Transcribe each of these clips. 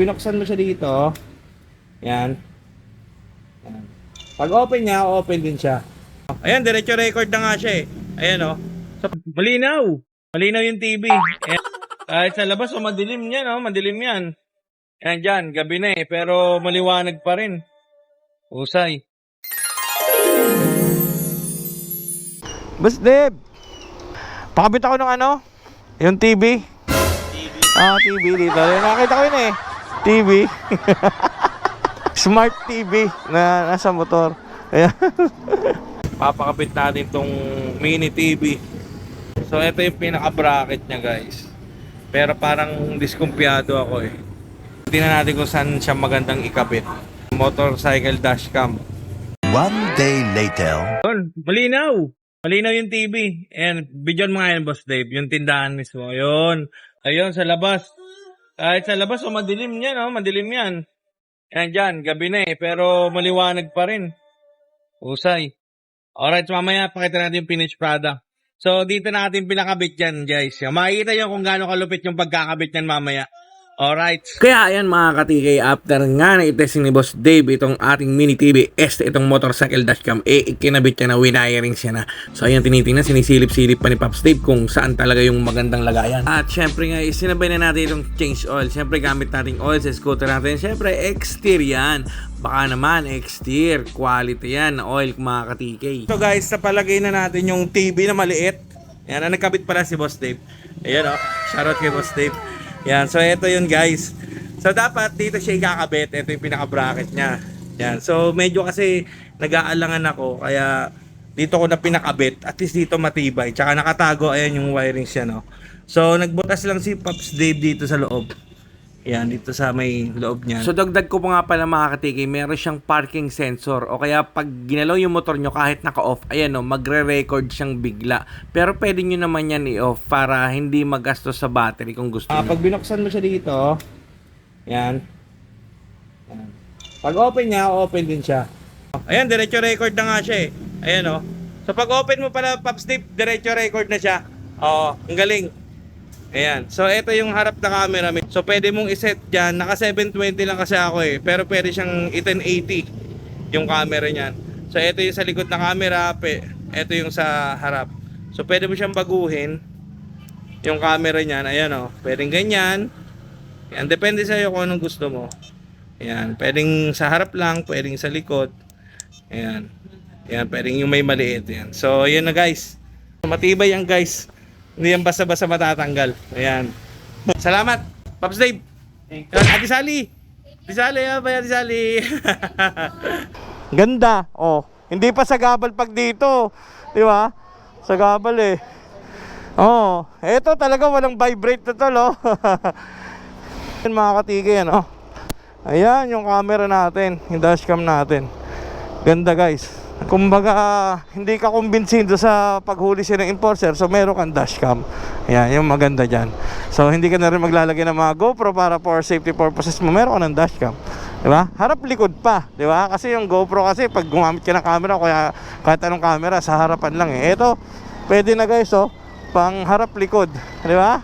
binuksan mo siya dito, yan. Yan. Pag open niya, open din siya. Ayan, diretso record na nga siya eh. Ayan oh. So, malinaw. Malinaw yung TV. Ayan. Kahit sa labas, madilim yan oh. Madilim yan. Ayan dyan, gabi na eh. Pero maliwanag pa rin. Usay. Boss Deb, pakabit ako ng ano? Yung TV. TV dito. Nakita ko yun eh. TV. Smart TV na nasa motor. Ayan. Papakabit natin tong mini TV. So ito yung pinaka-bracket niya guys. Pero parang diskumpiyado ako eh. Tingnan natin kung saan siya magandang ikabit. Motorcycle dashcam. One day later. Malinaw. Malinaw yung TV. Ayan, bidyon mo nga yan, Boss Dave. Yung tindahan mismo. Ayun. Ayun, sa labas. Kahit sa labas, madilim yan, oh. Madilim yan. Ayan dyan, gabi na eh. Pero maliwanag pa rin. Usay. Alright, so mamaya, pakita natin yung finished product. So, dito natin pinakabit yan, guys. Makikita nyo kung gaano kalupit yung pagkakabit yan mamaya. Alright. Kaya ayan mga katikay, after nga na itesting ni Boss Dave itong ating mini TV, itong motorcycle dashcam, kinabit niya na, winayaring siya na. So ayan, tinitingnan, sinisilip-silip pa ni Pops Dave kung saan talaga yung magandang lagayan. At syempre nga, sinabay na natin itong change oil. Syempre gamit nating oil sa scooter natin. Syempre, Exteer yan. Baka naman, Exteer. Quality yan na oil mga katikay. So guys, napalagay na natin yung TV na maliit. Yan, nagkabit pala si Boss Dave. Ayan o, shoutout kay Boss Dave. Yan, so ito yun guys. So dapat dito siya ikakabit. Ito yung pinaka-bracket niya. Yan, so medyo kasi nag-aalangan ako. Kaya dito ko na pinakabit. At least dito matibay. Tsaka nakatago, ayan yung wiring siya, no. So nagbutas lang si Pops Dave dito sa loob. Yan, dito sa may loob niya. So dagdag ko pa nga pala mga katikay, meron siyang parking sensor. O kaya pag ginalaw yung motor nyo kahit naka-off, ayan o, magre-record siyang bigla. Pero pwede nyo naman yan i-off para hindi magastos sa battery kung gusto nyo. Pag binuksan mo siya dito, yan. Yan. Pag open niya, open din siya. Ayan, diretso record na nga siya eh. Ayan o. So pag open mo pala, Pops Dave, diretso record na siya. Oo, ang galing. Ayan. So, ito yung harap na camera. So, pwede mong iset dyan. Naka 720 lang kasi ako eh. Pero pwede siyang 1080 yung camera niyan. So, ito yung sa likod na camera. Ito yung sa harap. So, pwede mo siyang baguhin yung camera niyan. Ayan o. Pwedeng ganyan. Ayan. Depende sa'yo kung anong gusto mo. Ayan. Pwedeng sa harap lang. Pwedeng sa likod. Ayan. Ayan. Pwedeng yung may maliit. Ayan. So, ayan na guys. Matibay yan guys. Hindi yan basta-basta matatanggal. Ayan. Salamat, Pops Dave. Ate Sally. Ate Sally, Ate Sally. Ganda. Oh, hindi pa sagabal pag dito. Di ba? Sagabal eh. Oh, eto talaga walang vibrate na tol, oh. Yan mga katigay, ano. Ayan yung camera natin, yung dashcam natin. Ganda guys. Kumbaga, hindi ka kumbinsindo sa paghuli siya ng enforcer, so meron kang dashcam. Ayan, yung maganda dyan. So, hindi ka na rin maglalagay ng mga GoPro para for safety purposes mo, meron ka ng dashcam. Diba? Harap likod pa, diba? Kasi yung GoPro kasi, pag gumamit ka ng camera, kaya kahit anong camera, sa harapan lang eh. Ito, pwede na guys, oh, pang harap likod. Diba?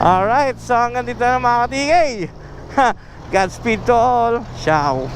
Alright, so hanggang dito na mga katigay. Godspeed to all. Ciao.